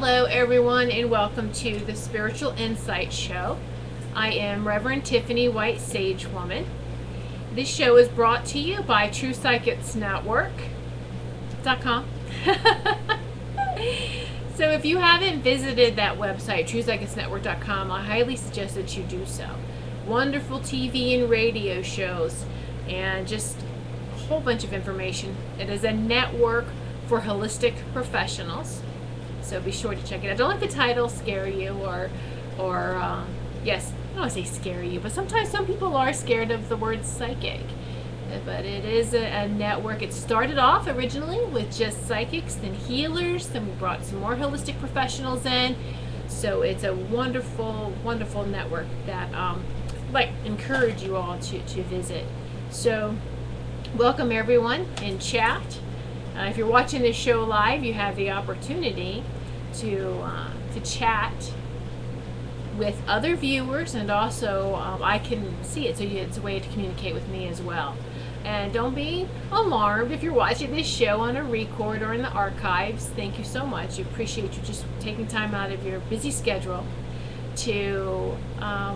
Hello everyone, and welcome to the Spiritual Insight Show. I am Reverend Tiffany, White Sage Woman. This show is brought to you by TruePsychicsNetwork.com. So if you haven't visited that website, TruePsychicsNetwork.com, I highly suggest that you do so. Wonderful TV and radio shows and just a whole bunch of information. It is a network for holistic professionals. So be sure to check it out. Don't let the title scare you or yes, I don't want to say scare you, but sometimes some people are scared of the word psychic. But it is a network. It started off originally with just psychics, then healers, then we brought some more holistic professionals in. So it's a wonderful, wonderful network that I encourage you all to visit. So welcome everyone in chat. If you're watching this show live, you have the opportunity to chat with other viewers, and also I can see it, so it's a way to communicate with me as well. And don't be alarmed if you're watching this show on a record or in the archives. Thank you so much. I appreciate you just taking time out of your busy schedule to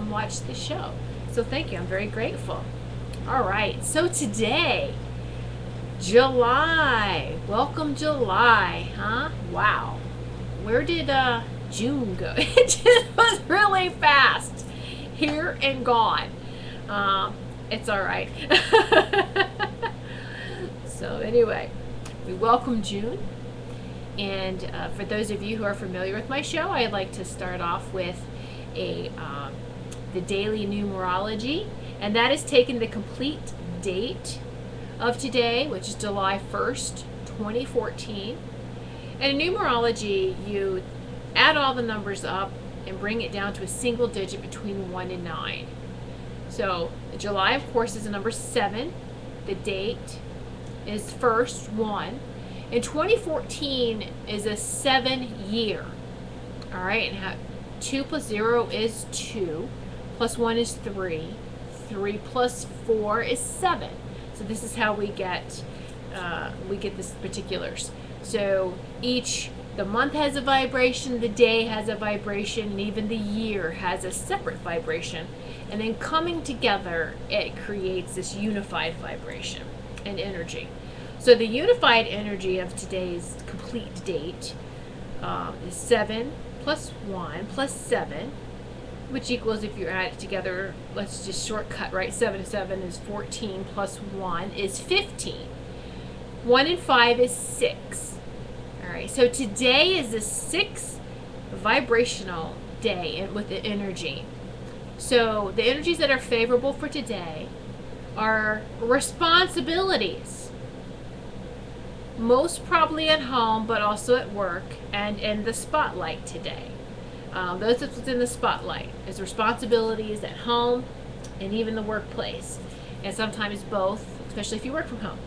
watch the show. So thank you. I'm very grateful. All right. So today, July. Welcome July, huh? Wow. Where did June go? It just was really fast. Here and gone. It's all right. So anyway, we welcome June. And for those of you who are familiar with my show, I'd like to start off with the daily numerology. And that is taking the complete date of today, which is July 1st, 2014. And in numerology, you add all the numbers up and bring it down to a single digit between 1 and 9. So July, of course, is the number 7. The date is 1st, 1. And 2014 is a 7 year. All right, and 2 plus 0 is 2. Plus 1 is 3. 3 plus 4 is 7. So this is how we get this particulars. So the month has a vibration, the day has a vibration, and even the year has a separate vibration. And then coming together, it creates this unified vibration and energy. So the unified energy of today's complete date is 7 plus 1 plus 7, which equals, if you add it together, let's just shortcut, right? 7 to 7 is 14 plus 1 is 15. 1 and 5 is 6. All right, so today is the 6th vibrational day with the energy. So the energies that are favorable for today are responsibilities. Most probably at home, but also at work and in the spotlight today. Those that's within the spotlight is responsibilities at home and even the workplace. And sometimes both, especially if you work from home.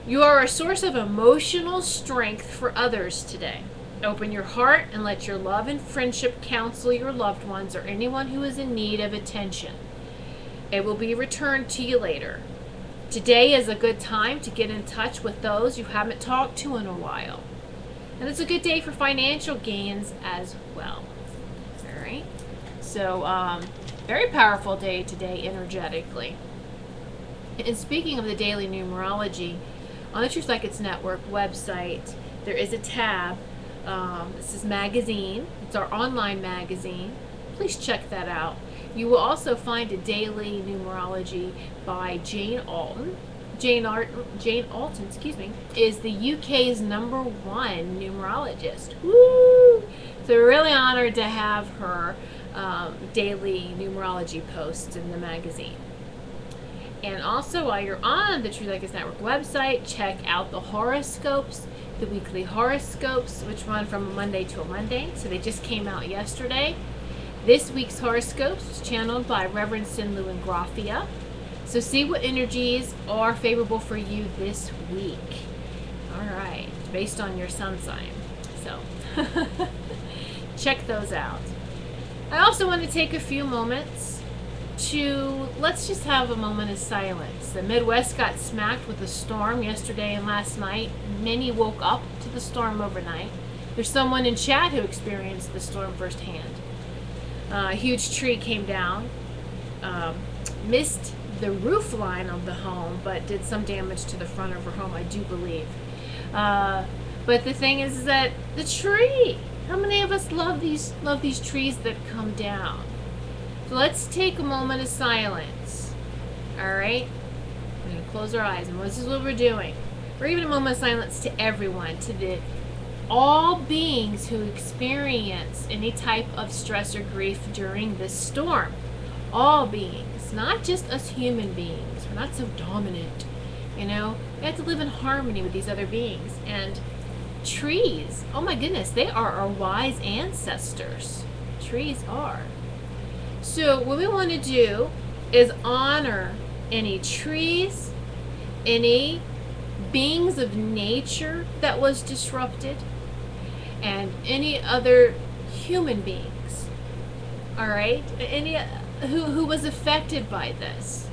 You are a source of emotional strength for others today. Open your heart and let your love and friendship counsel your loved ones or anyone who is in need of attention. It will be returned to you later. Today is a good time to get in touch with those you haven't talked to in a while. And it's a good day for financial gains as well. All right. So, very powerful day today energetically. And speaking of the daily numerology, on the True Psychics Network website, there is a tab. This is magazine. It's our online magazine. Please check that out. You will also find a daily numerology by Jane Alton. Jane Alton, is the UK's #1 numerologist. Woo! So we're really honored to have her daily numerology posts in the magazine. And also, while you're on the True Psychics Network website, check out the horoscopes, the weekly horoscopes, which run from a Monday to a Monday. So they just came out yesterday. This week's horoscopes was channeled by Reverend Sinlu and Graphia. So see what energies are favorable for you this week. All right, based on your sun sign. So check those out. I also want to take a few moments let's just have a moment of silence. The Midwest got smacked with a storm yesterday and last night. Many woke up to the storm overnight. There's someone in chat who experienced the storm firsthand. A huge tree came down, missed the roof line of the home, but did some damage to the front of her home, I do believe. But the thing is that the tree, how many of us love these trees that come down? So let's take a moment of silence. All right? We're going to close our eyes, and this is what we're doing. We're giving a moment of silence to everyone, to all beings who experience any type of stress or grief during this storm. All beings, not just us human beings. We're not so dominant, you know. We have to live in harmony with these other beings. And trees, oh my goodness, they are our wise ancestors. Trees are. So what we want to do is honor any trees, any beings of nature that was disrupted, and any other human beings, all right? Any who was affected by this,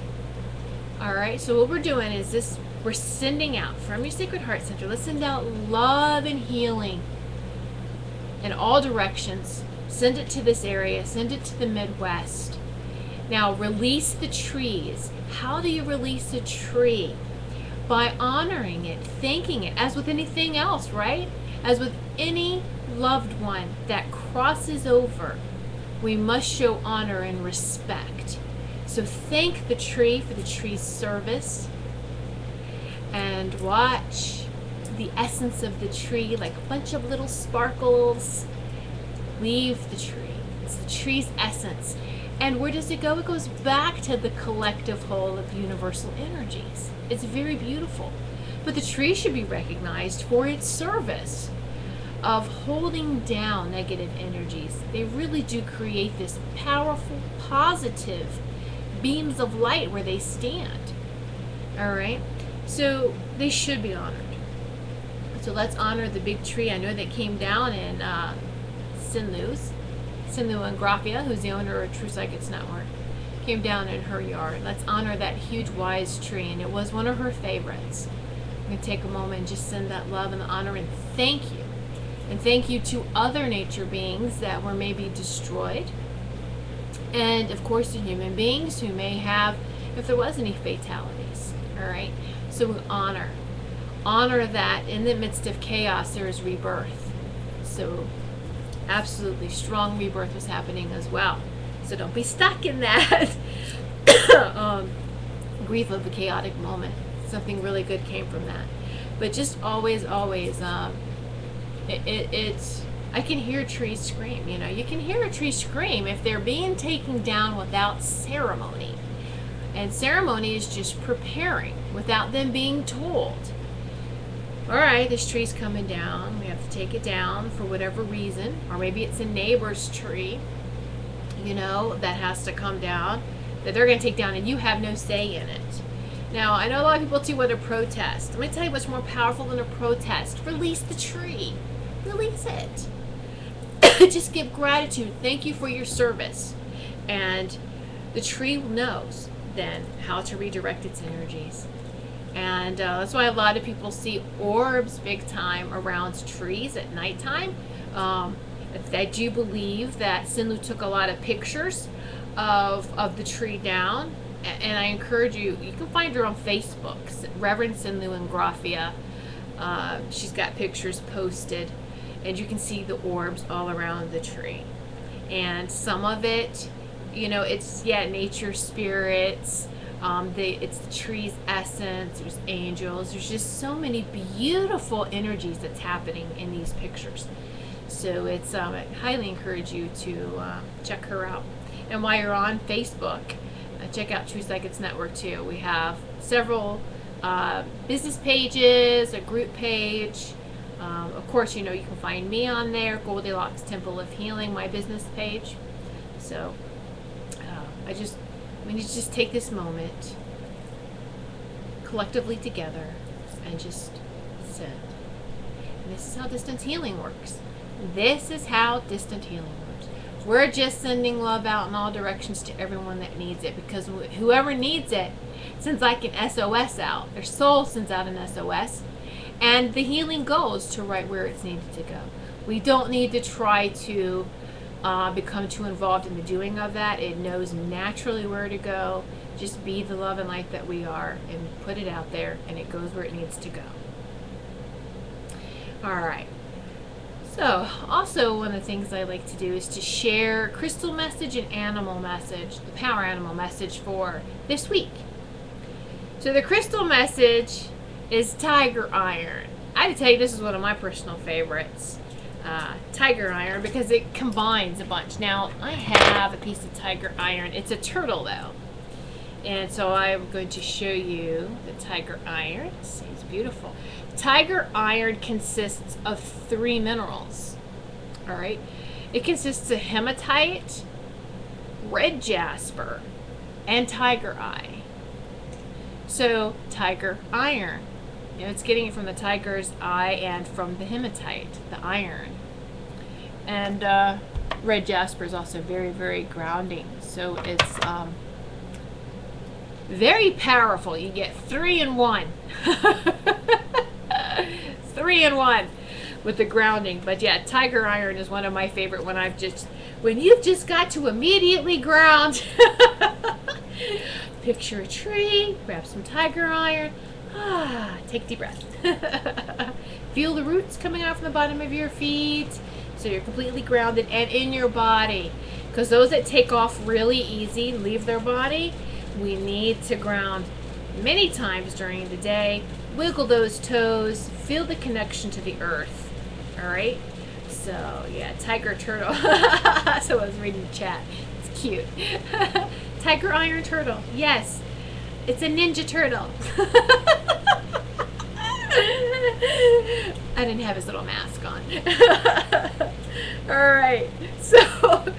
all right? So what we're doing is this, we're sending out from your Sacred Heart Center, let's send out love and healing in all directions. Send it to this area, send it to the Midwest. Now release the trees. How do you release a tree? By honoring it, thanking it, as with anything else, right? As with any loved one that crosses over, we must show honor and respect. So thank the tree for the tree's service, and watch the essence of the tree like a bunch of little sparkles leave the tree. It's the tree's essence. And where does it go? It goes back to the collective whole of universal energies. It's very beautiful. But the tree should be recognized for its service of holding down negative energies. They really do create this powerful, positive beams of light where they stand. All right? So they should be honored. So let's honor the big tree. I know that came down in Sinlu and Grafia, who's the owner of True Psychics Network, came down in her yard. Let's honor that huge wise tree, and it was one of her favorites. I'm going to take a moment and just send that love and honor and thank you. And thank you to other nature beings that were maybe destroyed. And of course the human beings who may have, if there was any fatalities. All right? So we honor that in the midst of chaos there is rebirth. So absolutely strong rebirth was happening as well. So don't be stuck in that grief of the chaotic moment. Something really good came from that. But just always, it's, I can hear trees scream. You know, you can hear a tree scream if they're being taken down without ceremony. And ceremony is just preparing without them being told. All right, this tree's coming down. We have to take it down for whatever reason. Or maybe it's a neighbor's tree, you know, that has to come down, that they're going to take down, and you have no say in it. Now, I know a lot of people too want to protest. Let me tell you what's more powerful than a protest. Release the tree. Release it. Just give gratitude. Thank you for your service. And the tree knows then how to redirect its energies. And that's why a lot of people see orbs big time around trees at nighttime. I do believe that Sinlu took a lot of pictures of the tree down. And I encourage you, you can find her on Facebook, Reverend Sinlu and Grafia. She's got pictures posted, and you can see the orbs all around the tree. And some of it, you know, it's, yeah, nature spirits. It's the tree's essence. There's angels. There's just so many beautiful energies that's happening in these pictures. So it's, I highly encourage you to check her out. And while you're on Facebook, check out True Psychics Network too. We have several business pages, a group page. Of course, you know, you can find me on there, Goldylocks Temple of Healing, my business page. So we need to just take this moment collectively together and just send. And this is how distance healing works. This is how distant healing works. We're just sending love out in all directions to everyone that needs it, because whoever needs it sends like an SOS out. Their soul sends out an SOS, and the healing goes to right where it's needed to go. We don't need to try to become too involved in the doing of that. It knows naturally where to go. Just be the love and light that we are and put it out there, and it goes where it needs to go. All right. So, also one of the things I like to do is to share crystal message and animal message, the power animal message for this week. So the crystal message is tiger iron. I have to tell you, this is one of my personal favorites, tiger iron, because it combines a bunch. Now, I have a piece of tiger iron. It's a turtle, though. And so I'm going to show you the tiger iron. See, it's beautiful. Tiger iron consists of 3 minerals. All right. It consists of hematite, red jasper, and tiger eye. So tiger iron, you know, it's getting it from the tiger's eye and from the hematite, the iron. And red jasper is also very, very grounding. So it's very powerful. You get 3 in 1. 3 in 1 with the grounding. But yeah, tiger iron is one of my favorite when you've just got to immediately ground. Picture a tree, grab some tiger iron, take a deep breath. Feel the roots coming out from the bottom of your feet, so you're completely grounded and in your body. Because those that take off really easy, leave their body, we need to ground many times during the day. Wiggle those toes, feel the connection to the earth. All right? So, yeah, tiger turtle. So I was reading the chat. It's cute. Tiger iron turtle. Yes. It's a ninja turtle. I didn't have his little mask on. All right. So,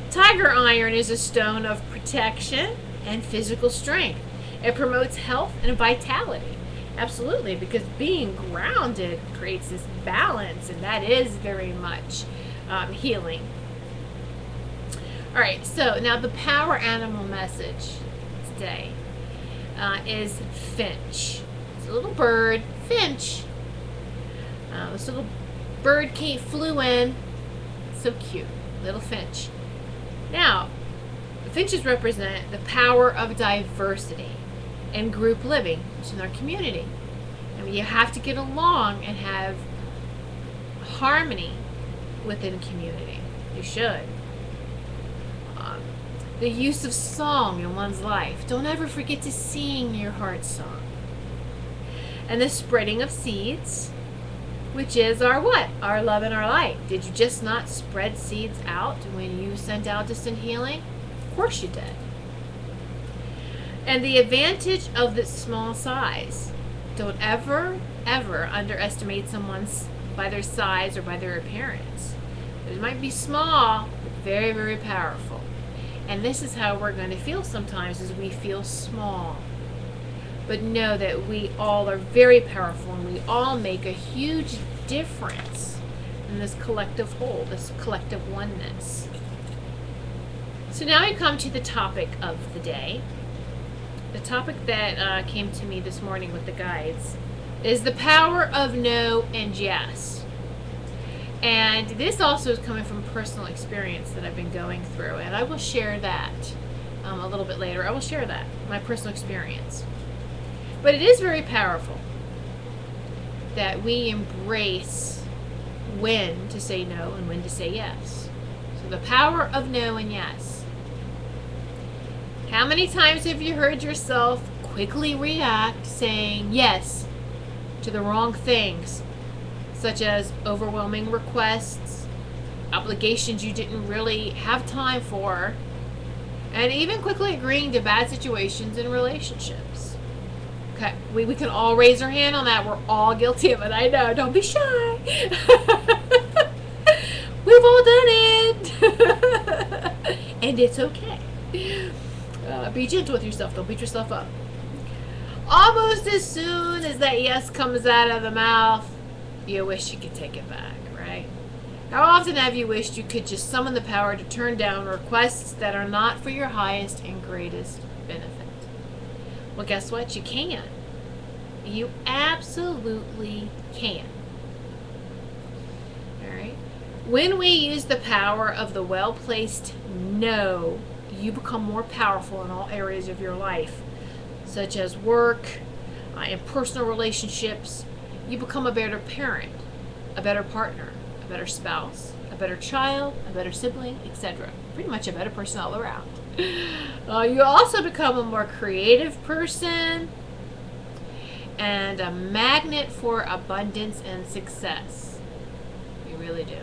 tiger iron is a stone of protection and physical strength. It promotes health and vitality. Absolutely, because being grounded creates this balance, and that is very much healing. All right, so now the power animal message today is finch. It's a little bird, finch. This little bird flew in. So cute, little finch. Now, finches represent the power of diversity and group living, which is in our community. I mean, you have to get along and have harmony within community. You should. The use of song in one's life. Don't ever forget to sing your heart song. And the spreading of seeds, which is our what? Our love and our light. Did you just not spread seeds out when you sent out to send healing? Of course you did. And the advantage of this small size. Don't ever, ever underestimate someone's by their size or by their appearance. It might be small, but very, very powerful. And this is how we're going to feel sometimes, is we feel small. But know that we all are very powerful, and we all make a huge difference in this collective whole, this collective oneness. So now we come to the topic of the day. The topic that came to me this morning with the guides is the power of no and yes. And this also is coming from personal experience that I've been going through, and I will share that a little bit later. I will share that, my personal experience. But it is very powerful that we embrace when to say no and when to say yes. So the power of no and yes. How many times have you heard yourself quickly react saying yes to the wrong things, such as overwhelming requests, obligations you didn't really have time for, and even quickly agreeing to bad situations in relationships? Okay, we can all raise our hand on that. We're all guilty of it. I know. Don't be shy. We've all done it. And it's okay. Be gentle with yourself. Don't beat yourself up. Almost as soon as that yes comes out of the mouth, you wish you could take it back, right? How often have you wished you could just summon the power to turn down requests that are not for your highest and greatest benefit? Well, guess what? You can. You absolutely can. All right? When we use the power of the well-placed no, you become more powerful in all areas of your life, such as work and personal relationships. You become a better parent, a better partner, a better spouse, a better child, a better sibling, etc. Pretty much a better person all around. You also become a more creative person and a magnet for abundance and success. You really do.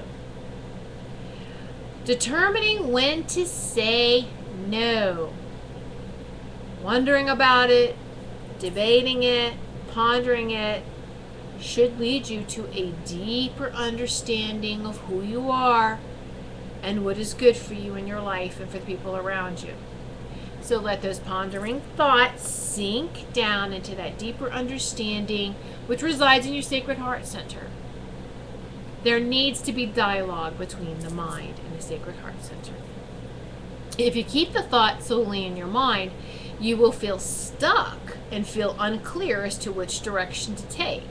Determining when to say no. Wondering about it, debating it, pondering it, should lead you to a deeper understanding of who you are and what is good for you in your life and for the people around you. So let those pondering thoughts sink down into that deeper understanding which resides in your Sacred Heart Center. There needs to be dialogue between the mind and the Sacred Heart Center. If you keep the thought solely in your mind, you will feel stuck and feel unclear as to which direction to take.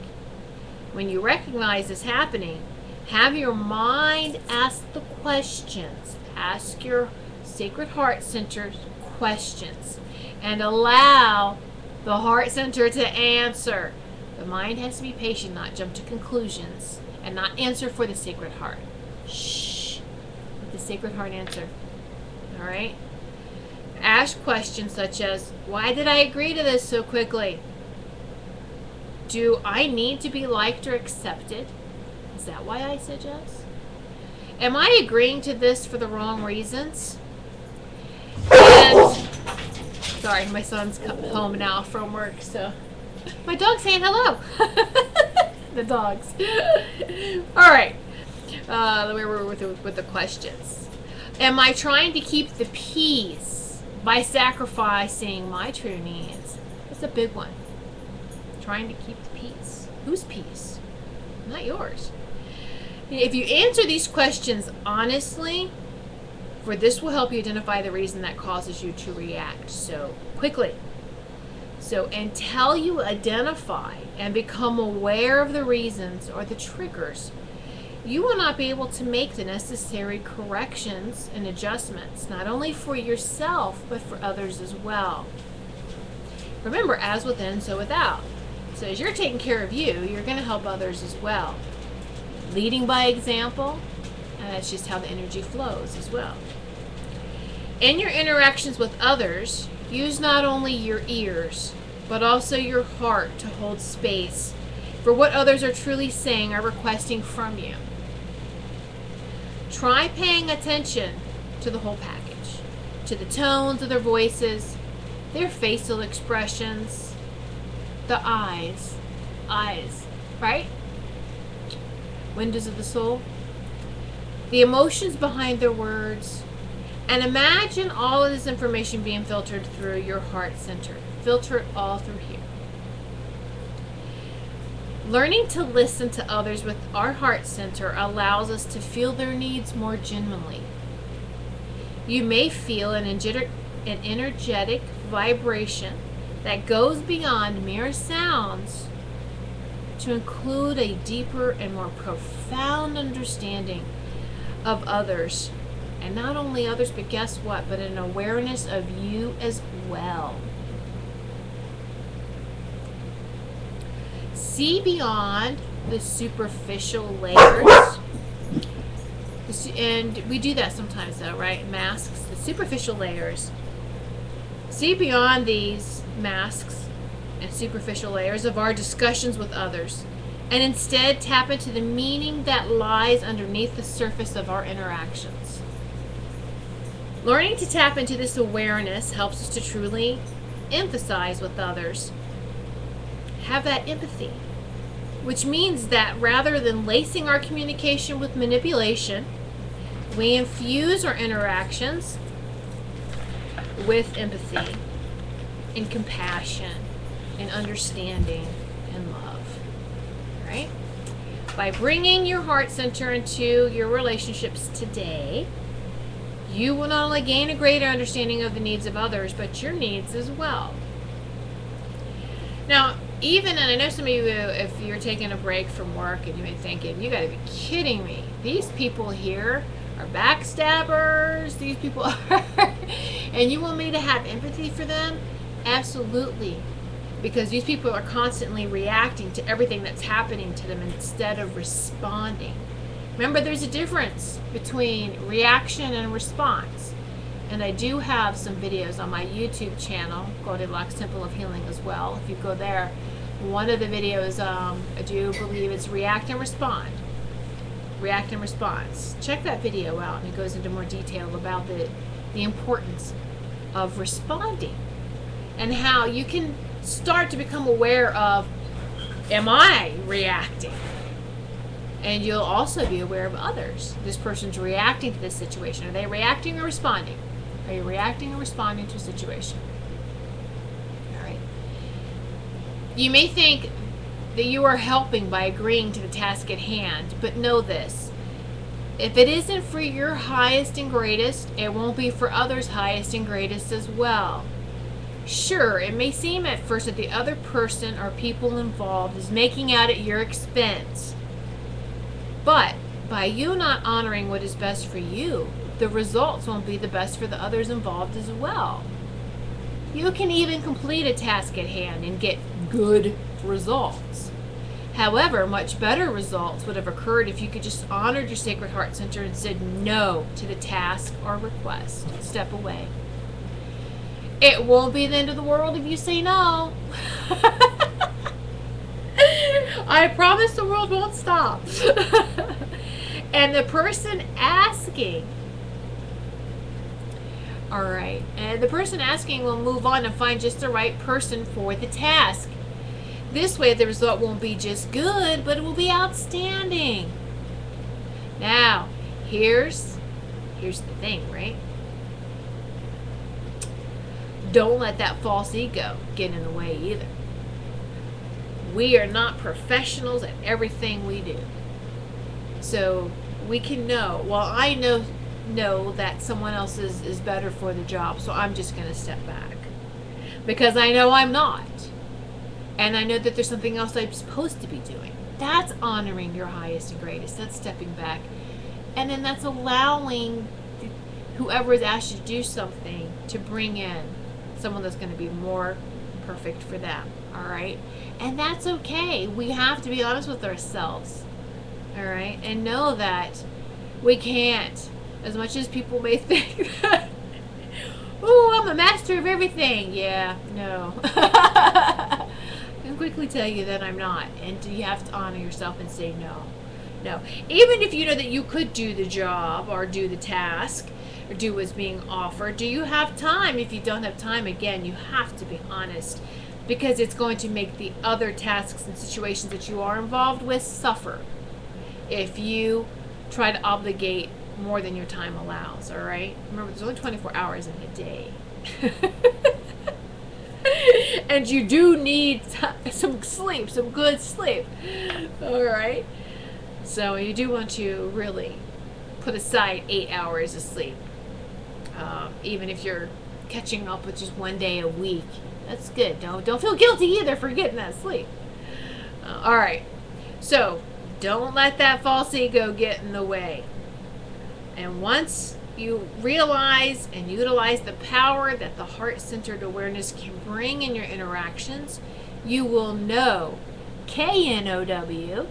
When you recognize this happening, have your mind ask the questions. Ask your Sacred Heart Center questions and allow the Heart Center to answer. The mind has to be patient, not jump to conclusions, and not answer for the Sacred Heart. Shh. Let the Sacred Heart answer. All right? Ask questions such as, why did I agree to this so quickly? Do I need to be liked or accepted? Is that why I said yes? Am I agreeing to this for the wrong reasons? And, sorry, my son's come home now from work, so my dog's saying hello. The dogs. All right. We're with the questions. Am I trying to keep the peace by sacrificing my true needs? That's a big one. Trying to keep the peace. Whose peace? Not yours. If you answer these questions honestly, for this will help you identify the reason that causes you to react so quickly. So until you identify and become aware of the reasons or the triggers, you will not be able to make the necessary corrections and adjustments, not only for yourself, but for others as well. Remember, as within, so without. So as you're taking care of you, you're going to help others as well. Leading by example, and that's just how the energy flows as well. In your interactions with others, use not only your ears, but also your heart to hold space for what others are truly saying or requesting from you. Try paying attention to the whole package, to the tones of their voices, their facial expressions, the eyes, right? Windows of the soul. The emotions behind their words. And imagine all of this information being filtered through your heart center. Filter it all through here. Learning to listen to others with our heart center allows us to feel their needs more genuinely. You may feel an energetic vibration that goes beyond mere sounds to include a deeper and more profound understanding of others. And not only others, but guess what? But an awareness of you as well. See beyond the superficial layers. And we do that sometimes though, right? Masks, the superficial layers. See beyond these masks and superficial layers of our discussions with others, and instead tap into the meaning that lies underneath the surface of our interactions. Learning to tap into this awareness helps us to truly emphasize with others. Have that empathy, which means that rather than lacing our communication with manipulation, we infuse our interactions with empathy and compassion and understanding and love. Right? By bringing your heart center into your relationships today, you will not only gain a greater understanding of the needs of others, but your needs as well. Now, and I know some of you, if you're taking a break from work and you're thinking, you got to be kidding me. These people here are backstabbers. These people are, and you want me to have empathy for them? Absolutely. Because these people are constantly reacting to everything that's happening to them instead of responding. Remember, there's a difference between reaction and response. And I do have some videos on my YouTube channel, Goldylocks Temple of Healing as well. If you go there, one of the videos, I do believe it's React and Respond. React and Response. Check that video out, and it goes into more detail about the importance of responding and how you can start to become aware of, am I reacting? And you'll also be aware of others. This person's reacting to this situation. Are they reacting or responding? Are you reacting or responding to a situation? All right. You may think that you are helping by agreeing to the task at hand, but know this. If it isn't for your highest and greatest, it won't be for others' highest and greatest as well. Sure, it may seem at first that the other person or people involved is making out at your expense. But by you not honoring what is best for you, the results won't be the best for the others involved as well. You can even complete a task at hand and get good results. However, much better results would have occurred if you could just honor your sacred heart center and said no to the task or request. Step away. It won't be the end of the world if you say no. I promise the world won't stop. And the person asking, all right, and the person asking will move on and find just the right person for the task. This way the result won't be just good, but it will be outstanding. Now, here's the thing, right? Don't let that false ego get in the way either. We are not professionals at everything we do. So we can know, well, I know that someone else is better for the job, so I'm just going to step back. Because I know I'm not. And I know that there's something else I'm supposed to be doing. That's honoring your highest and greatest. That's stepping back. And then that's allowing whoever has asked you to do something to bring in someone that's going to be more perfect for them. All right? And that's okay. We have to be honest with ourselves. All right? And know that we can't, as much as people may think that, oh, I'm a master of everything. Yeah, no. I can quickly tell you that I'm not. And you have to honor yourself and say no. No. Even if you know that you could do the job or do the task or do what's being offered, do you have time? If you don't have time, again, you have to be honest, because it's going to make the other tasks and situations that you are involved with suffer if you try to obligate more than your time allows. All right? Remember, there's only 24 hours in a day. And you do need some sleep, some good sleep. All right? So you do want to really put aside 8 hours of sleep. Even if you're catching up with just one day a week. That's good. Don't feel guilty either for getting that sleep. All right. So don't let that false ego get in the way. And once you realize and utilize the power that the heart-centered awareness can bring in your interactions, you will know, K-N-O-W,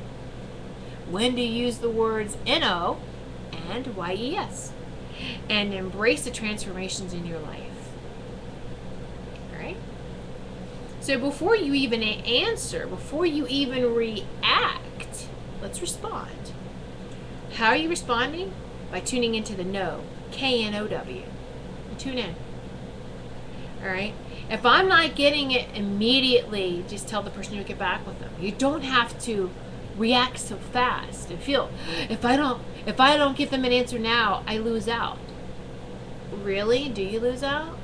when to use the words N-O and Y-E-S, and embrace the transformations in your life. All right? So before you even answer, before you even react, let's respond. How are you responding? By tuning into the no, K-N-O-W. Tune in. All right? If I'm not getting it immediately, just tell the person to get back with them. You don't have to react so fast and feel, if I don't give them an answer now, I lose out. Really? Do you lose out?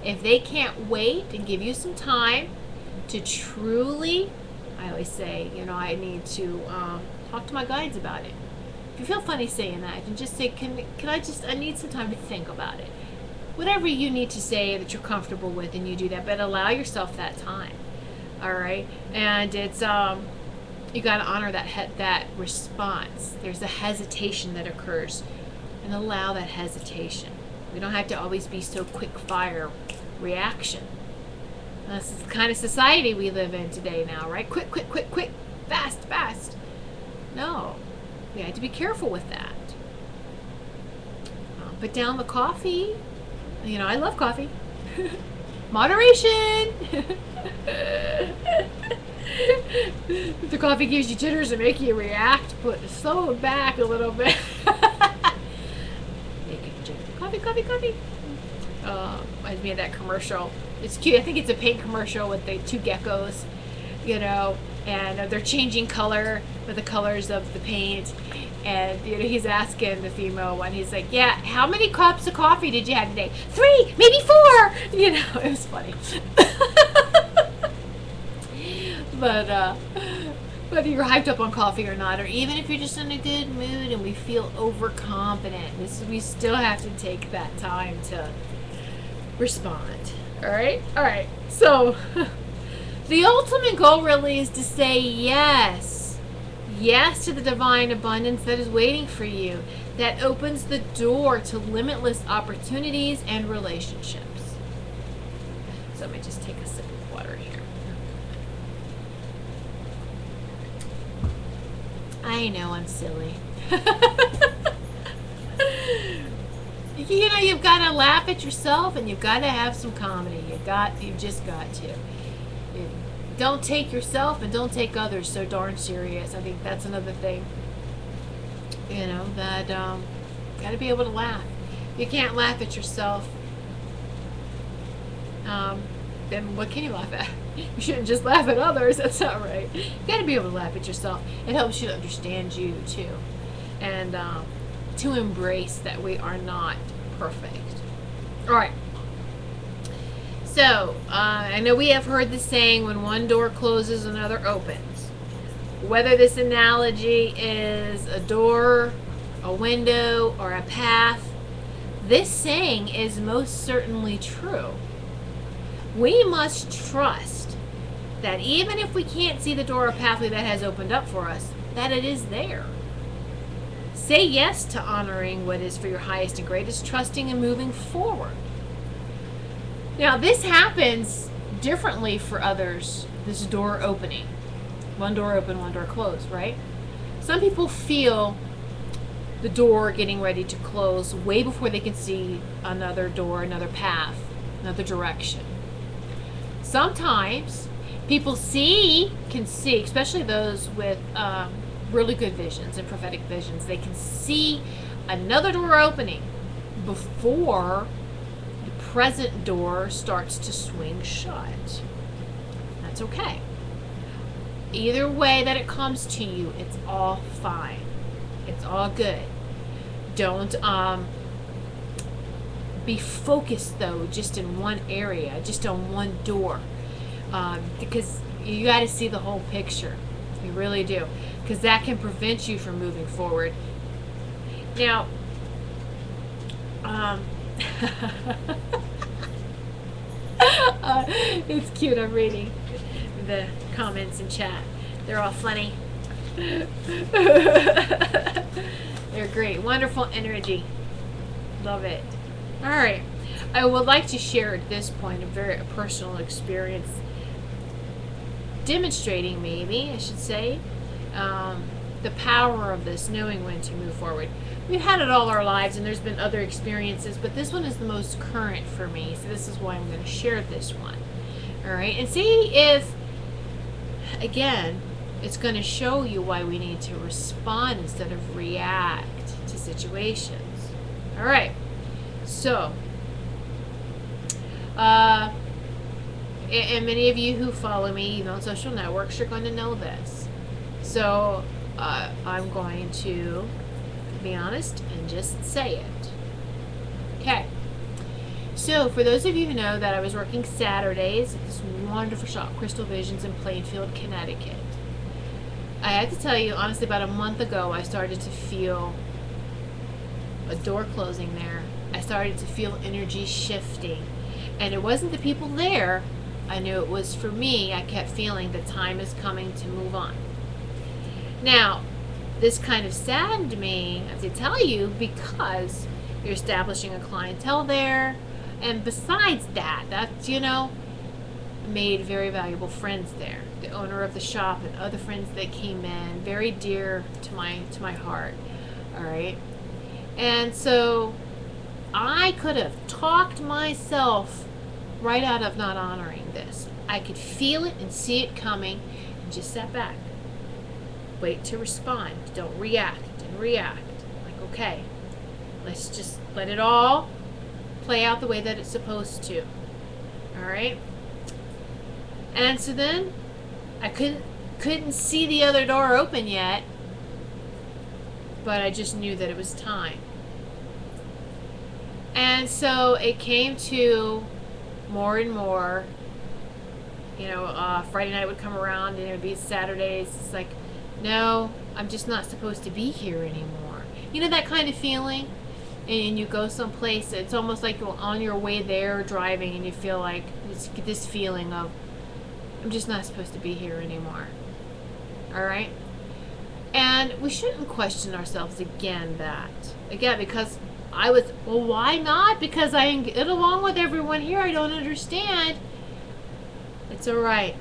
If they can't wait and give you some time to truly I always say, you know, I need to talk to my guides about it. If you feel funny saying that, you can just say, I need some time to think about it. Whatever you need to say that you're comfortable with, and you do that, but allow yourself that time. All right? And it's, you got to honor that response. There's a hesitation that occurs, and allow that hesitation. We don't have to always be so quick fire reaction. This is the kind of society we live in today now, right? Quick, quick, quick, quick, fast, fast. No, we have to be careful with that. Put down the coffee. You know, I love coffee. Moderation. If the coffee gives you jitters and make you react, slow it back a little bit. Make it jitter. Coffee, coffee, coffee. Reminds me of that commercial. It's cute. I think it's a paint commercial with the two geckos, you know, and they're changing color with the colors of the paint. And, you know, he's asking the female one, he's like, yeah, how many cups of coffee did you have today? 3, maybe 4. You know, it was funny. But whether you're hyped up on coffee or not, or even if you're just in a good mood and we feel overconfident, we still have to take that time to respond. All right? All right. So the ultimate goal really is to say yes. Yes to the divine abundance that is waiting for you. That opens the door to limitless opportunities and relationships. So let me just take a sip of water here. I know I'm silly. You know, you've got to laugh at yourself, and you've got to have some comedy. You've just got to. Don't take yourself and don't take others so darn serious. I think that's another thing. You know, that got to be able to laugh. If you can't laugh at yourself, then what can you laugh at? You shouldn't just laugh at others. That's not right. You got to be able to laugh at yourself. It helps you to understand you too, and to embrace that we are not perfect. All right. So I know we have heard the saying, when one door closes, another opens. Whether this analogy is a door, a window, or a path, this saying is most certainly true. We must trust that even if we can't see the door or pathway that has opened up for us, that it is there. Say yes to honoring what is for your highest and greatest, trusting and moving forward. Now, this happens differently for others, this door opening. One door open, one door closed, right? Some people feel the door getting ready to close way before they can see another door, another path, another direction. Sometimes people can see, especially those with really good visions and prophetic visions, they can see another door opening before the present door starts to swing shut. That's okay. Either way that it comes to you, it's all fine. It's all good. Don't be focused, though, just in one area, just on one door, because you got to see the whole picture. You really do, because that can prevent you from moving forward. Now, it's cute. I'm reading the comments in chat. They're all funny. They're great. Wonderful energy. Love it. All right. I would like to share at this point a very personal experience, demonstrating, maybe I should say, the power of this, knowing when to move forward. We've had it all our lives, and there's been other experiences, but this one is the most current for me, so this is why I'm going to share this one. All right, and see if, again, it's going to show you why we need to respond instead of react to situations. All right, so, and many of you who follow me, even on social networks, you're going to know this. So I'm going to be honest and just say it. Okay. So for those of you who know that I was working Saturdays at this wonderful shop, Crystal Visions in Plainfield, Connecticut. I have to tell you, honestly, about a month ago, I started to feel a door closing there. I started to feel energy shifting. And it wasn't the people there. I knew it was for me. I kept feeling the time is coming to move on. Now, this kind of saddened me, I have to tell you, because you're establishing a clientele there. And besides that, that's, made very valuable friends there. The owner of the shop and other friends that came in, very dear to my heart. All right. And so I could have talked myself right out of not honoring this. I could feel it and see it coming and just sat back. Wait to respond. Don't react and react. Like, okay, let's just let it all play out the way that it's supposed to. All right? And so then I couldn't see the other door open yet, but I just knew that it was time. And so it came to more and more, Friday night would come around and it would be Saturdays. It's like, no, I'm just not supposed to be here anymore. You know that kind of feeling? And you go someplace, it's almost like you're on your way there driving and you feel like this feeling of, I'm just not supposed to be here anymore. All right? And we shouldn't question ourselves again, because I was, well, why not? Because I get along with everyone here. I don't understand. It's all right.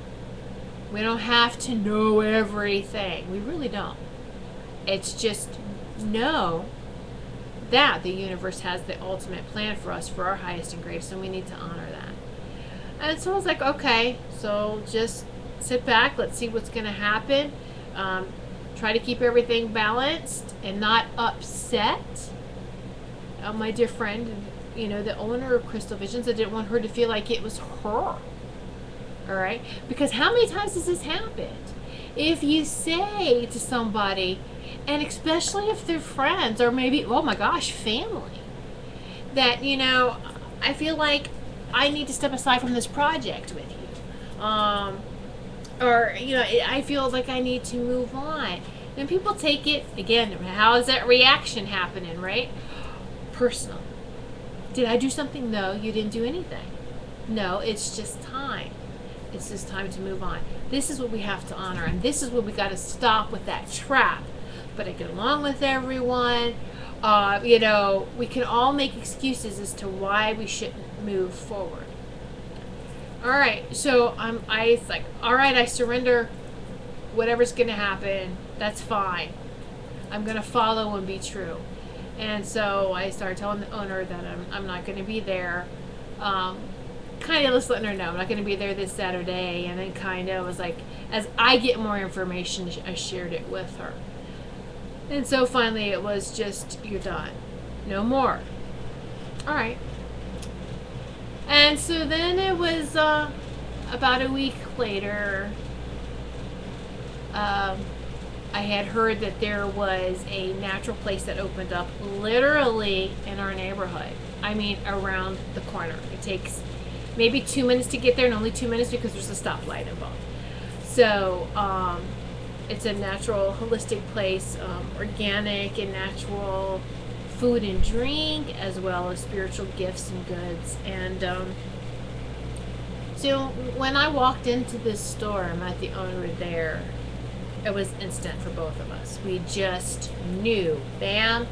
We don't have to know everything. We really don't. It's just know that the universe has the ultimate plan for us, for our highest and greatest, and we need to honor that. And so I was like, okay, so just sit back. Let's see what's going to happen. Try to keep everything balanced and not upset. My dear friend, the owner of Crystal Visions, I didn't want her to feel like it was her. All right? Because how many times has this happened? If you say to somebody, and especially if they're friends or maybe, oh my gosh, family, that, I feel like I need to step aside from this project with you. I feel like I need to move on. And people take it, again, how is that reaction happening, right? Personal. Did I do something? No, you didn't do anything. No, it's just time. It's just time to move on. This is what we have to honor, and this is what we got to stop with that trap. But I get along with everyone. We can all make excuses as to why we shouldn't move forward. All right, so I like, all right, I surrender. Whatever's going to happen, that's fine. I'm going to follow and be true. And so I started telling the owner that I'm not going to be there. Kind of just letting her know I'm not going to be there this Saturday. And then kind of was like, as I get more information, I shared it with her. And so finally it was just, you're done. No more. All right. And so then it was about a week later, I had heard that there was a natural place that opened up literally in our neighborhood. I mean, around the corner. It takes maybe 2 minutes to get there, and only 2 minutes because there's a stoplight involved. So it's a natural, holistic place, organic and natural food and drink, as well as spiritual gifts and goods. And so when I walked into this store, I met the owner there. It was instant for both of us. We just knew, bam.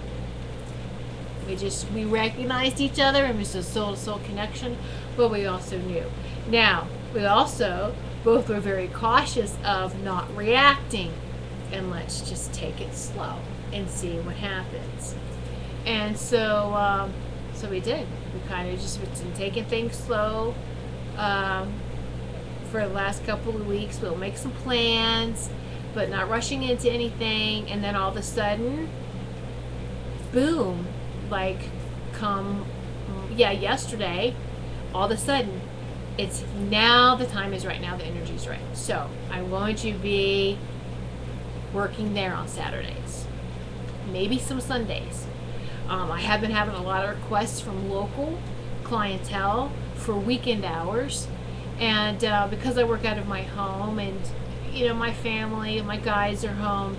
We recognized each other, and it was a soul-to-soul connection, but we also knew. Now, we also both were very cautious of not reacting, and let's just take it slow and see what happens. And so we did. We kind of just been taking things slow for the last couple of weeks. We'll make some plans, but not rushing into anything. And then all of a sudden, boom, like yesterday, all of a sudden, it's now the time is right, now the energy's right. So I'm going to be working there on Saturdays, maybe some Sundays. I have been having a lot of requests from local clientele for weekend hours, and because I work out of my home, and my family, my guys are home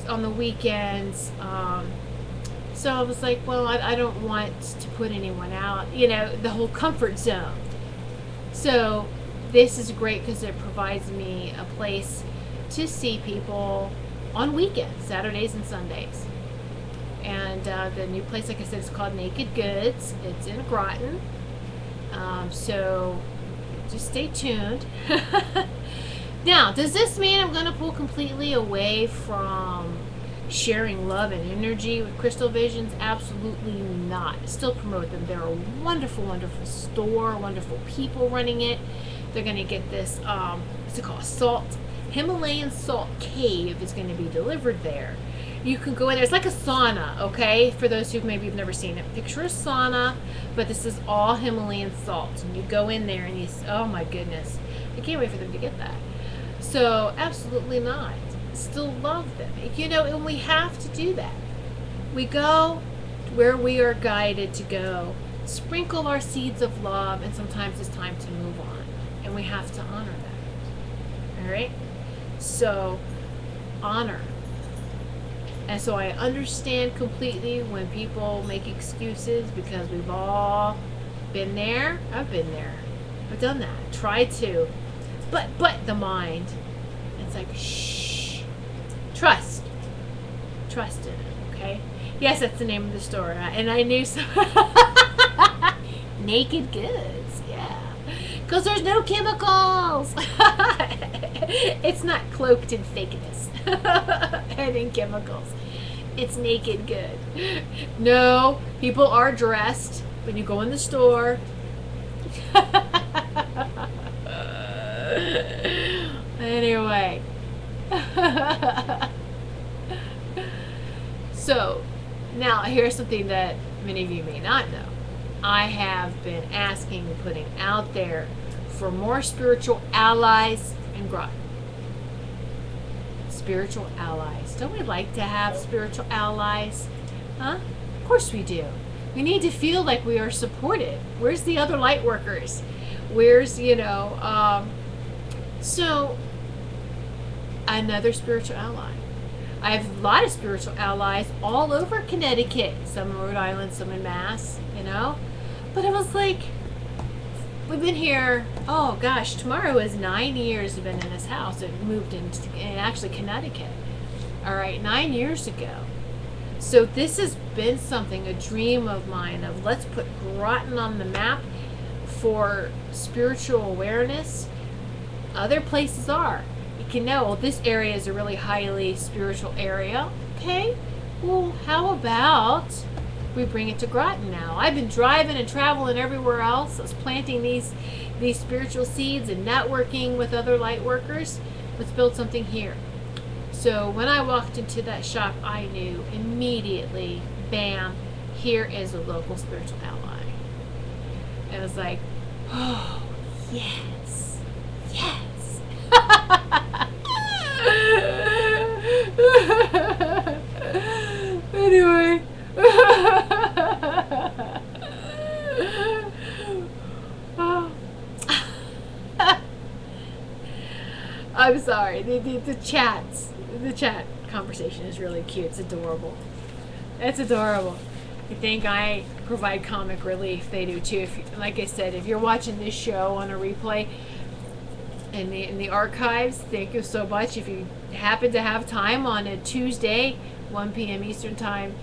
on the weekends. So I was like, well, I don't want to put anyone out, the whole comfort zone. So this is great because it provides me a place to see people on weekends, Saturdays and Sundays. And the new place, like I said, is called Naked Goods. It's in Groton. So just stay tuned. Now, does this mean I'm going to pull completely away from sharing love and energy with Crystal Visions? Absolutely not. Still promote them. They're a wonderful, wonderful store, wonderful people running it. They're going to get this, what's it called? Himalayan salt cave is going to be delivered there. You can go in there. It's like a sauna, okay? For those who maybe have never seen it. Picture a sauna, but this is all Himalayan salt. And you go in there and oh my goodness. I can't wait for them to get that. So, absolutely not. Still love them. And we have to do that. We go where we are guided to go. Sprinkle our seeds of love, and sometimes it's time to move on. And we have to honor that. All right? So, honor. And so I understand completely when people make excuses, because we've all been there. I've been there. I've done that. Tried to. But the mind. It's like, shh. Trust. Trust in it, okay? Yes, that's the name of the store. And I knew so. Naked Goods, yeah. Because there's no chemicals. It's not cloaked in fakeness and in chemicals. It's Naked Good. No, people are dressed when you go in the store. Anyway. So, now here's something that many of you may not know. I have been asking and putting out there for more spiritual allies in Groton. Spiritual allies. Don't we like to have spiritual allies? Huh? Of course we do. We need to feel like we are supported. Where's the other light workers? Where's, so another spiritual ally. I have a lot of spiritual allies all over Connecticut. Some in Rhode Island, some in Mass, But it was like, we've been here, oh gosh, tomorrow is 9 years we've been in this house. It moved in actually Connecticut. All right, 9 years ago. So this has been something, a dream of mine, of let's put Groton on the map for spiritual awareness. Other places are. You can know, well, this area is a really highly spiritual area. Okay, well, how about we bring it to Groton now? I've been driving and traveling everywhere else. I was planting these spiritual seeds and networking with other light workers. Let's build something here. So when I walked into that shop, I knew immediately, bam, here is a local spiritual ally. And I was like, oh, yes, yes. Anyway. I'm sorry. The chat conversation is really cute. It's adorable. It's adorable. I think I provide comic relief. They do too. Like I said, if you're watching this show on a replay in the archives, thank you so much. If you happen to have time on a Tuesday, 1 p.m. Eastern Time,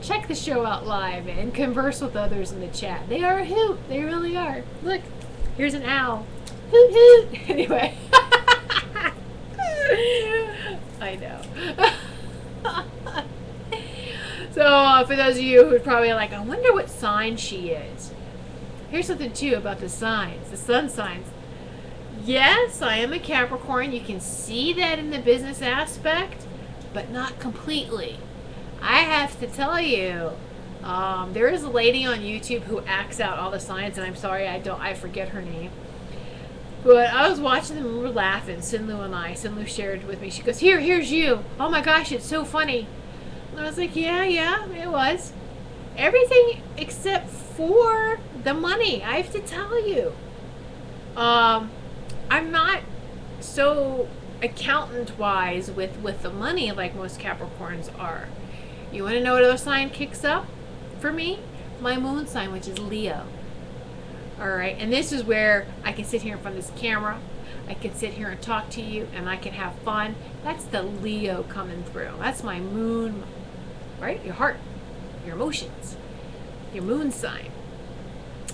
check the show out live and converse with others in the chat. They are a hoot. They really are. Look, here's an owl. Hoot hoot. Anyway. I know. So, for those of you who are probably like, I wonder what sign she is. Here's something, too, about the signs, the sun signs. Yes, I am a Capricorn. You can see that in the business aspect, but not completely. I have to tell you, there is a lady on YouTube who acts out all the signs, and I'm sorry, I forget her name. But I was watching them and we were laughing, Sinlu and I. Sinlu shared with me. She goes, here's you. Oh my gosh, it's so funny. And I was like, yeah, it was. Everything except for the money, I have to tell you. I'm not so accountant wise with the money like most Capricorns are. You want to know what other sign kicks up for me? My moon sign, which is Leo. All right, and this is where I can sit here in front of this camera. I can sit here and talk to you, and I can have fun. That's the Leo coming through. That's my moon, right? Your heart, your emotions, your moon sign.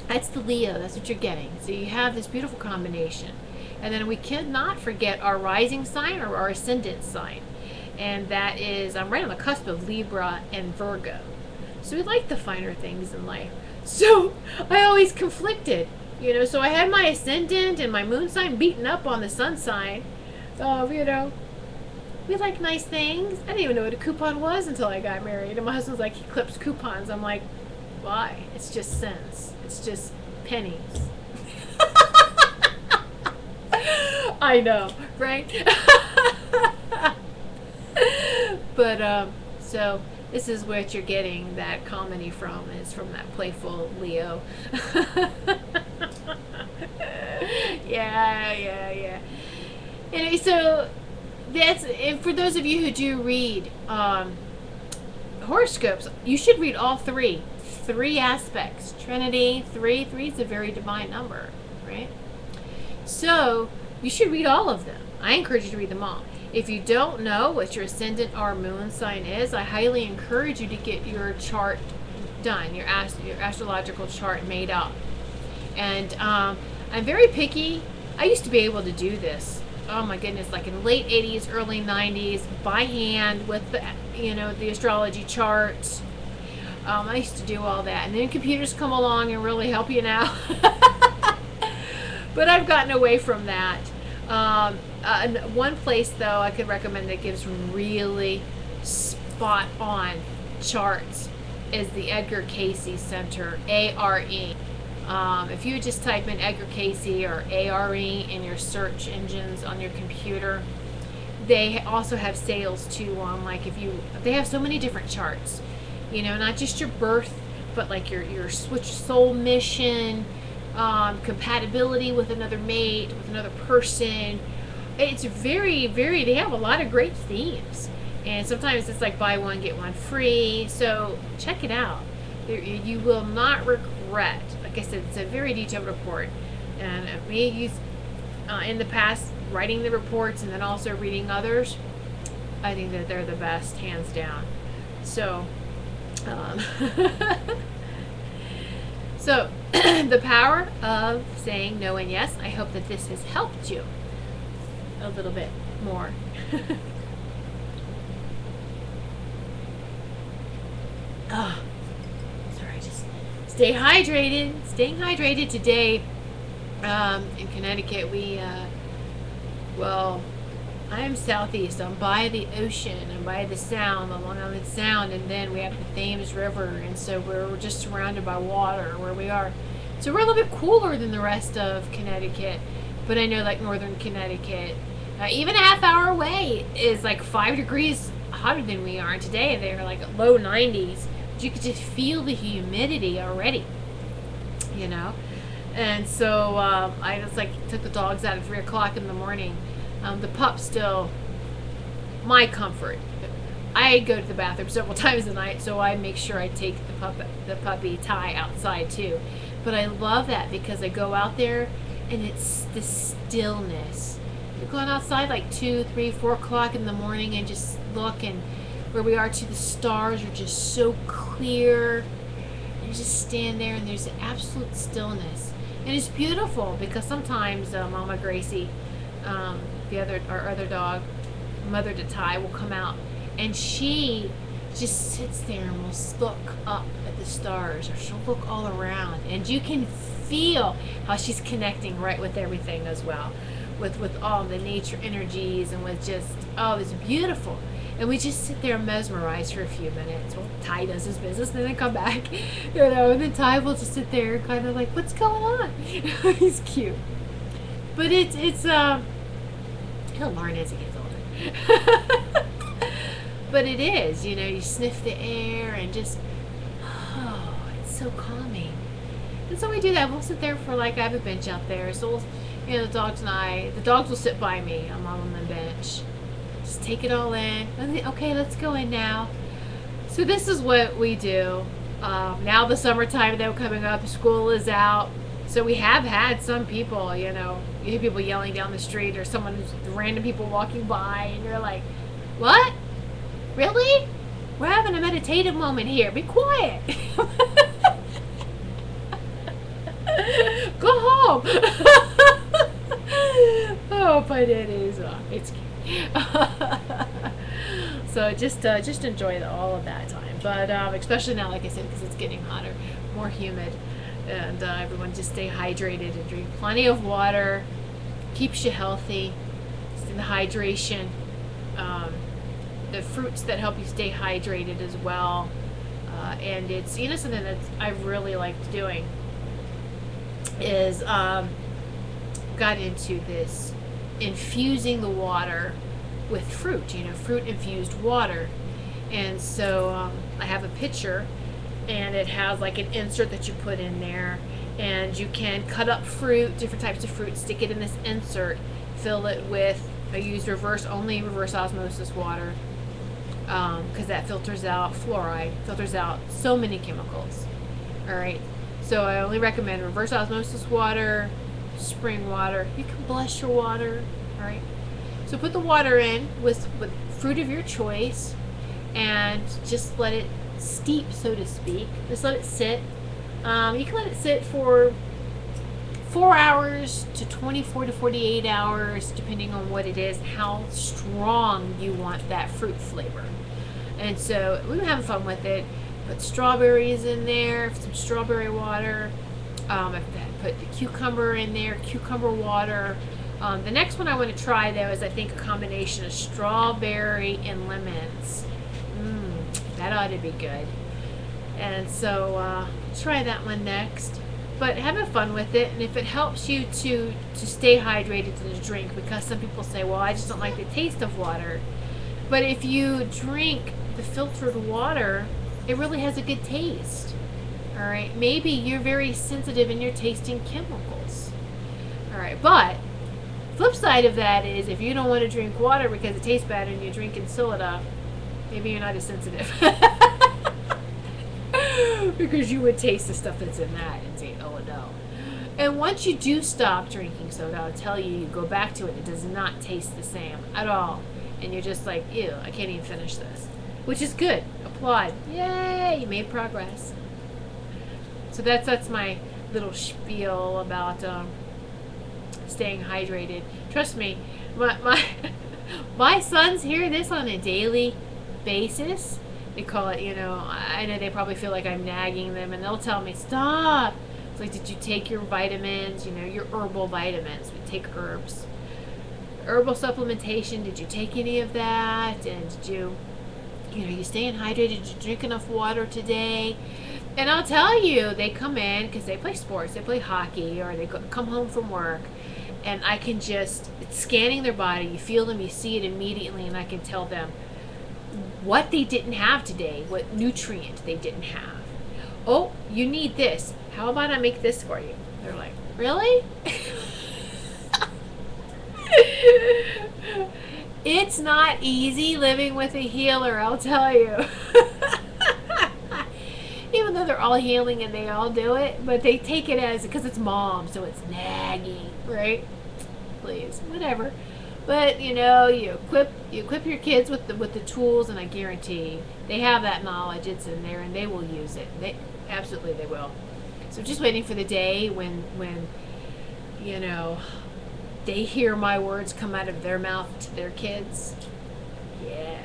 That's the Leo. That's what you're getting. So you have this beautiful combination. And then we cannot forget our rising sign or our ascendant sign. And that is, I'm right on the cusp of Libra and Virgo. So we like the finer things in life. So I always conflicted, you know. So I had my ascendant and my moon sign beaten up on the sun sign. You know, we like nice things. I didn't even know what a coupon was until I got married. And my husband's like, he clips coupons. I'm like, why? It's just cents. It's just pennies. I know, right? But so this is what you're getting that comedy from, is from that playful Leo. Yeah. Anyway, so that's, and for those of you who do read horoscopes, you should read all three aspects. Trinity, three is a very divine number, right? So you should read all of them. I encourage you to read them all. If you don't know what your ascendant or moon sign is, I highly encourage you to get your chart done, your astrological chart made up. And I'm very picky. I used to be able to do this. Oh my goodness, like in late 80s, early 90s, by hand with the, you know, the astrology charts. I used to do all that, and then computers come along and really help you now. But I've gotten away from that. One place, though, I could recommend that gives really spot-on charts is the Edgar Cayce Center, A-R-E. If you just type in Edgar Cayce or A-R-E in your search engines on your computer, they also have sales too on, like, they have so many different charts, you know, not just your birth, but like your switch soul mission, compatibility with another mate, with another person. It's very, they have a lot of great themes, and sometimes it's like buy one get one free. So check it out. You will not regret. Like I said, it's a very detailed report, and me use in the past writing the reports and then also reading others. I think that they're the best, hands down. So so the power of saying no and yes. I hope that this has helped you a little bit more. Oh, sorry, just stay hydrated. Staying hydrated today. In Connecticut, we well, I am southeast. I'm by the ocean. I'm by the Sound, the Long Island Sound, and then we have the Thames River, and so we're just surrounded by water where we are. So we're a little bit cooler than the rest of Connecticut, but I know like northern Connecticut, even a half hour away, is like 5 degrees hotter than we are. And today they're like low 90s, but you could just feel the humidity already, you know. And so I just like took the dogs out at 3 o'clock in the morning. The pup still, my comfort. I go to the bathroom several times a night, so I make sure I take the puppy Ty outside too. But I love that because I go out there and it's the stillness. You're going outside like 2, 3, 4 o'clock in the morning and just look, and where we are too, the stars are just so clear. You just stand there and there's absolute stillness. And it's beautiful because sometimes Mama Gracie, our other dog, mother to Ty, will come out and she just sits there and will look up at the stars, or she'll look all around, and you can feel how she's connecting right with everything as well, with all the nature energies, and with just, oh, it's beautiful. And we just sit there mesmerized for a few minutes. Well, Ty does his business, and then they come back, you know, and then Ty will just sit there kind of like, what's going on? He's cute. But it's he'll learn as he gets older. But it is, you know, you sniff the air and just, oh, it's so calming. And so we do that. We'll sit there for, like, I have a bench out there, so we'll, You know, the dogs and the dogs will sit by me. I'm on the bench. Just take it all in. Okay, let's go in now. So this is what we do. Now the summertime though coming up, school is out. So we have had some people, you know, you hear people yelling down the street or random people walking by and you're like, what? Really? We're having a meditative moment here. Be quiet. Go home. Oh, but it's cute. So just enjoy all of that time. But especially now, like I said, because it's getting hotter, more humid. And everyone just stay hydrated and drink plenty of water. Keeps you healthy. Just in the hydration. The fruits that help you stay hydrated as well. And it's, you know, something that I really liked doing is got into this infusing the water with fruit, you know, fruit infused water. And so I have a pitcher and it has like an insert that you put in there, and you can cut up fruit, different types of fruit, stick it in this insert, fill it with, I use only reverse osmosis water, because that filters out fluoride, filters out so many chemicals. All right, so I only recommend reverse osmosis water, spring water. You can bless your water. All right, so put the water in with fruit of your choice and just let it steep, so to speak. Just let it sit. You can let it sit for 4 hours to 24 to 48 hours, depending on what it is, how strong you want that fruit flavor. And so we were having fun with it. Put strawberries in there, some strawberry water. I put the cucumber in there, cucumber water. The next one I want to try, though, is I think a combination of strawberry and lemons. That ought to be good. And so try that one next. But having fun with it, and if it helps you to stay hydrated to the drink, because some people say, well, I just don't like the taste of water. But if you drink the filtered water, it really has a good taste. All right, maybe you're very sensitive and you're tasting chemicals. All right, but flip side of that is if you don't want to drink water because it tastes bad and you're drinking soda, maybe you're not as sensitive. Because you would taste the stuff that's in that and say, oh no. And once you do stop drinking soda, I'll tell you, you go back to it, it does not taste the same at all. And you're just like, ew, I can't even finish this. Which is good. Applaud. Yay, you made progress. So that's my little spiel about staying hydrated. Trust me, my sons hear this on a daily basis. They call it, you know, I know they probably feel like I'm nagging them, and they'll tell me, stop. It's like, did you take your vitamins, you know, your herbal vitamins? We take herbs. Herbal supplementation, did you take any of that? And did you know, you staying hydrated? Did you drink enough water today? And I'll tell you, they come in, because they play sports, they play hockey, or they come home from work, and I can just, it's scanning their body, you feel them, you see it immediately, and I can tell them what they didn't have today, what nutrient they didn't have. Oh, you need this. How about I make this for you? They're like, really? It's not easy living with a healer, I'll tell you. Even though they're all healing and they all do it, but they take it as, because it's mom, so it's nagging, right? Please, whatever. But you know, you equip your kids with the tools, and I guarantee they have that knowledge. It's in there, and they will use it. They will. So just waiting for the day when you know, they hear my words come out of their mouth to their kids. Yeah.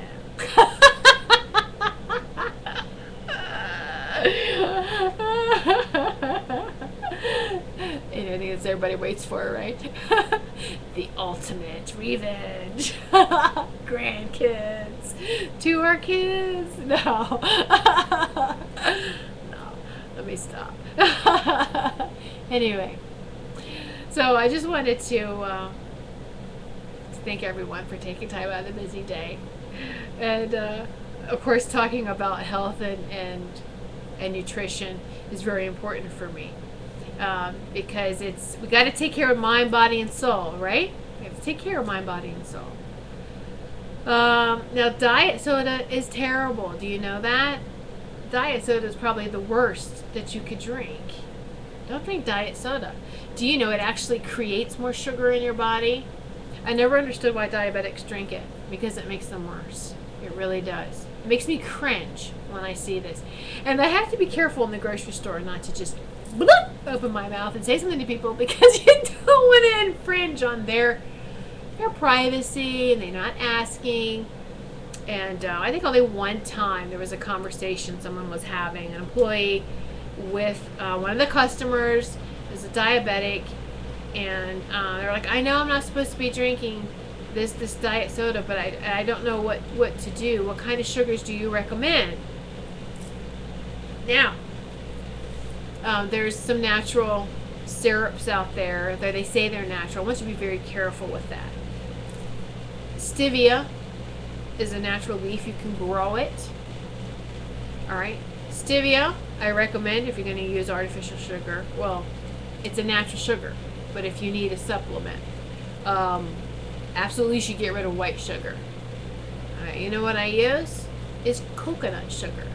And I think that's everybody waits for, right? The ultimate revenge. Grandkids to our kids. No. No. Let me stop. Anyway. So I just wanted to thank everyone for taking time out of the busy day. And of course, talking about health and nutrition is very important for me. because we got to take care of mind, body, and soul, right? We have to take care of mind, body, and soul. Now, diet soda is terrible. Do you know that? Diet soda is probably the worst that you could drink. Don't drink diet soda. Do you know it actually creates more sugar in your body? I never understood why diabetics drink it, because it makes them worse. It really does. It makes me cringe when I see this. And I have to be careful in the grocery store not to just open my mouth and say something to people, because you don't want to infringe on their privacy, and they're not asking. And I think only one time there was a conversation someone was having, an employee with one of the customers is a diabetic, and they're like, I know I'm not supposed to be drinking this diet soda, but I don't know what to do. What kind of sugars do you recommend? Now, there's some natural syrups out there that they say they're natural. I want you to be very careful with that. Stevia is a natural leaf. You can grow it. All right. Stevia, I recommend if you're going to use artificial sugar. Well, it's a natural sugar, but if you need a supplement, absolutely you should get rid of white sugar. All right. You know what I use? Is coconut sugar.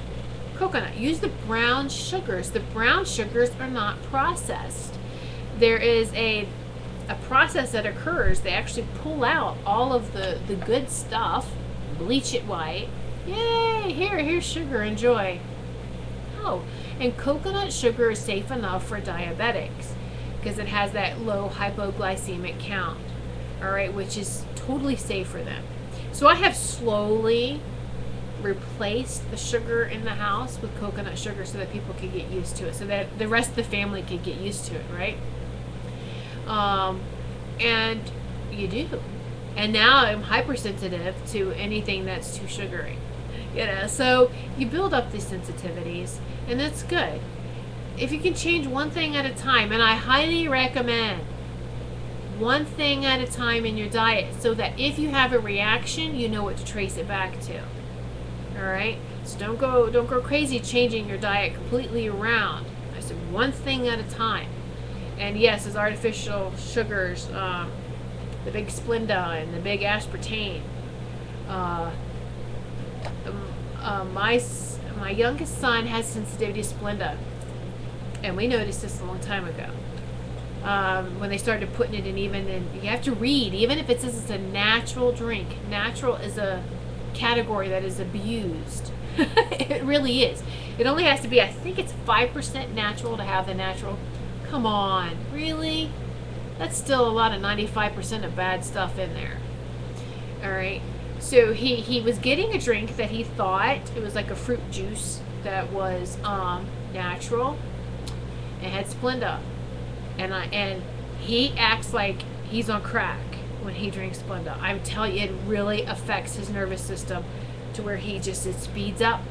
Coconut. Use the brown sugars. The brown sugars are not processed. There is a process that occurs. They actually pull out all of the good stuff, bleach it white. Yay, here's sugar, enjoy. Oh, and coconut sugar is safe enough for diabetics because it has that low hypoglycemic count, all right, which is totally safe for them. So I have slowly replaced the sugar in the house with coconut sugar so that people could get used to it, so that the rest of the family could get used to it, right? And you do. And now I'm hypersensitive to anything that's too sugary. You know, so you build up these sensitivities, and that's good. If you can change one thing at a time, and I highly recommend one thing at a time in your diet, so that if you have a reaction, you know what to trace it back to. All right? So don't go crazy changing your diet completely around. I said one thing at a time. And yes, there's artificial sugars, the big Splenda and the big aspartame. My youngest son has sensitivity to Splenda, and we noticed this a long time ago. When they started putting it in, you have to read, even if it says it's a natural drink. Natural is a category that is abused. It really is. It only has to be, I think it's 5% natural to have the natural. Come on, really? That's still a lot of 95% of bad stuff in there. All right. So he was getting a drink that he thought it was like a fruit juice that was natural. It had Splenda, and he acts like he's on crack when he drinks Splenda. I'm telling you, it really affects his nervous system to where it speeds up,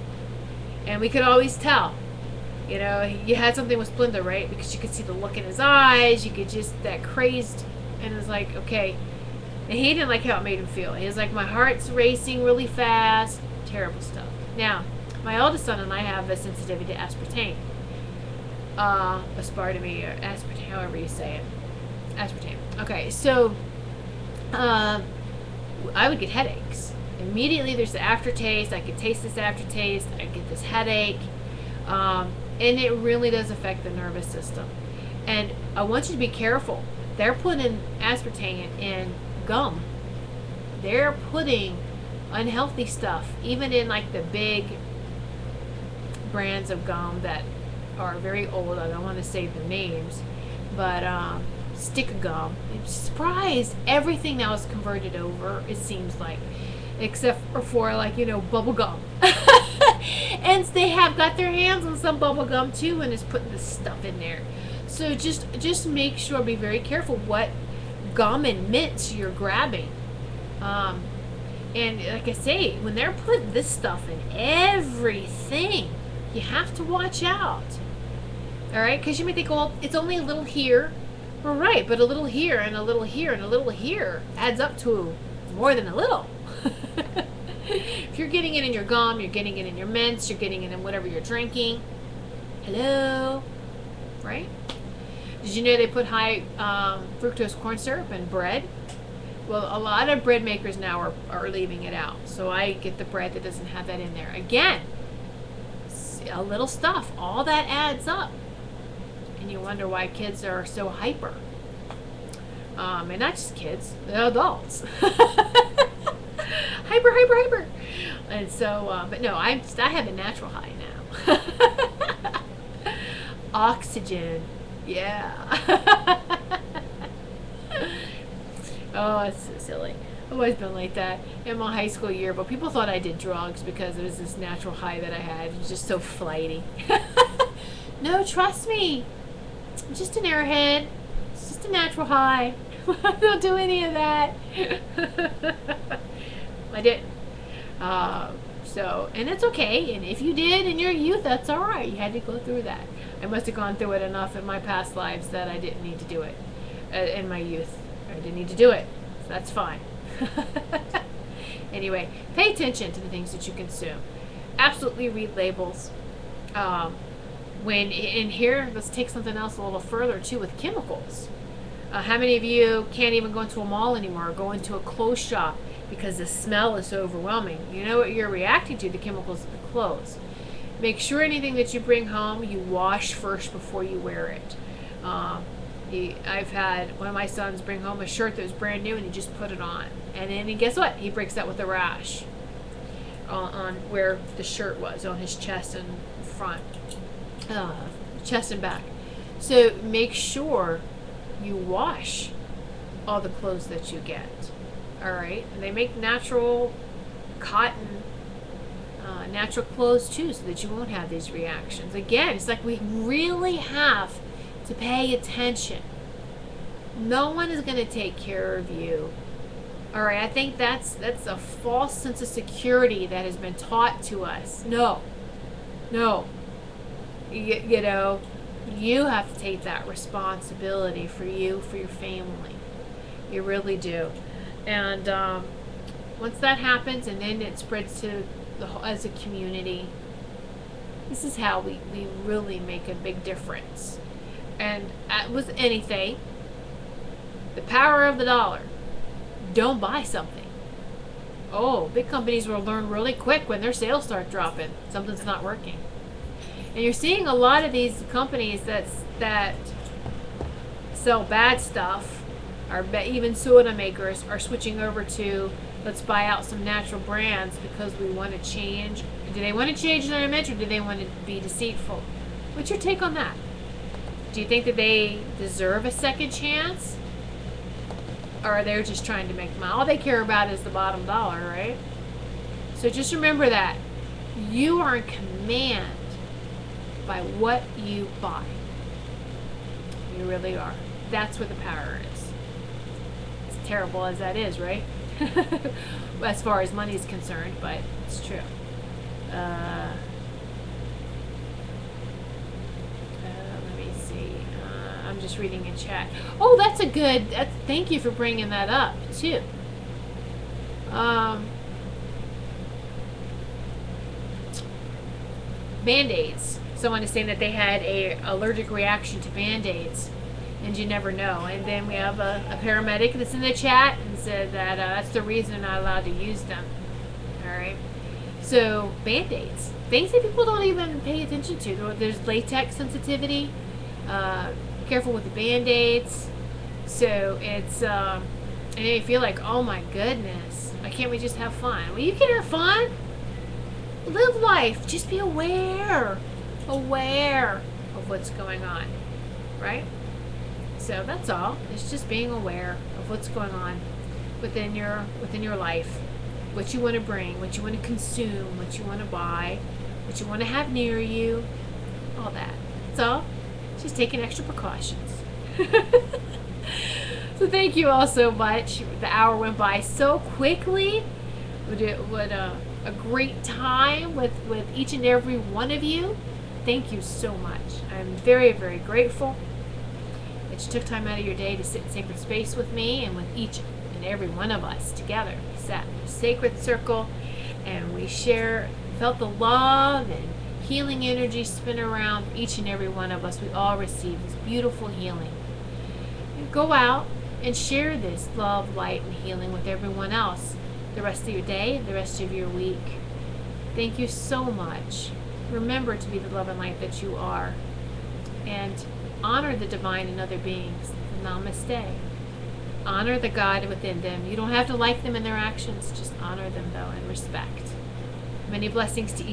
and we could always tell. You know, you had something with Splenda, right? Because you could see the look in his eyes. You could just, that crazed, and it was like, okay. And he didn't like how it made him feel. He was like, my heart's racing really fast. Terrible stuff. Now, my oldest son and I have a sensitivity to aspartame. Aspartame, or aspartame, however you say it. Aspartame. Okay, so I would get headaches. Immediately there's the aftertaste. I could taste this aftertaste. I get this headache. And it really does affect the nervous system. And I want you to be careful. They're putting aspartame in gum. They're putting unhealthy stuff, even in like the big brands of gum that are very old. I don't want to say the names, but stick gum. I'm surprised everything now is converted over, it seems like, except for like, you know, bubble gum. And they have got their hands on some bubble gum too, and is putting this stuff in there. So just make sure, be very careful what gum and mints you're grabbing. And like I say, when they're putting this stuff in everything, you have to watch out. All right, because you may think, well, it's only a little here. Well, right, but a little here and a little here and a little here adds up to more than a little. If you're getting it in your gum, you're getting it in your mints, you're getting it in whatever you're drinking. Hello, right? Did you know they put high fructose corn syrup in bread? Well, a lot of bread makers now are leaving it out. So I get the bread that doesn't have that in there. Again, a little stuff. All that adds up. And you wonder why kids are so hyper. And not just kids, the adults. Hyper, hyper, hyper. And so, but no, I have a natural high now. Oxygen. Yeah. Oh, it's so silly. I've always been like that in my high school year, but people thought I did drugs because it was this natural high that I had. It was just so flighty. No, trust me. I'm just an airhead. It's just a natural high. I don't do any of that. I didn't. And it's okay. And if you did in your youth, that's all right. You had to go through that. I must have gone through it enough in my past lives that I didn't need to do it in my youth. I didn't need to do it. So that's fine. Anyway, pay attention to the things that you consume. Absolutely read labels. When in here, let's take something else a little further too with chemicals. How many of you can't even go into a mall anymore or go into a clothes shop because the smell is so overwhelming? You know what you're reacting to, the chemicals of the clothes. Make sure anything that you bring home, you wash first before you wear it. I've had one of my sons bring home a shirt that was brand new and he just put it on. And then guess what? He breaks out with a rash on where the shirt was, on his chest and front, chest and back. So make sure you wash all the clothes that you get. All right, and they make natural cotton, natural clothes too, so that you won't have these reactions. Again, it's like we really have to pay attention. No one is going to take care of you. All right, I think that's a false sense of security that has been taught to us. No. You know, you have to take that responsibility for you, for your family. You really do. And once that happens, and then it spreads to as a community, this is how we really make a big difference. And with anything, the power of the dollar. Don't buy something. Oh, big companies will learn really quick when their sales start dropping. Something's not working. And you're seeing a lot of these companies that sell bad stuff, or even soda makers, are switching over to, let's buy out some natural brands because we want to change. Do they want to change their image, or do they want to be deceitful? What's your take on that? Do you think that they deserve a second chance? Or are they just trying to make money? All they care about is the bottom dollar, right? So just remember that. You are in command by what you buy. You really are. That's where the power is. As terrible as that is, right? As far as money is concerned, but it's true. Let me see. I'm just reading in chat. Oh, that's a good. Thank you for bringing that up too. Band-Aids. Someone is saying that they had a allergic reaction to Band-Aids, and you never know. And then we have a paramedic that's in the chat and said that that's the reason they're not allowed to use them. All right. So Band-Aids, things that people don't even pay attention to. There's latex sensitivity. Careful with the Band-Aids. So it's and you feel like, oh my goodness, why can't we just have fun? Well, you can have fun. Live life. Just be aware of what's going on, right? So that's all. It's just being aware of what's going on within your life, what you want to bring, what you want to consume, what you want to buy, what you want to have near you, all that. That's all. Just taking extra precautions. So thank you all so much. The hour went by so quickly. What a great time with each and every one of you. Thank you so much. I'm very, very grateful that you took time out of your day to sit in sacred space with me and with each and every one of us together. We sat in a sacred circle and we felt the love and healing energy spin around each and every one of us. We all receive this beautiful healing. You go out and share this love, light, and healing with everyone else the rest of your day, the rest of your week. Thank you so much. Remember to be the love and light that you are, and honor the divine in other beings. Namaste. Honor the God within them. You don't have to like them and their actions. Just honor them, though, and respect. Many blessings to each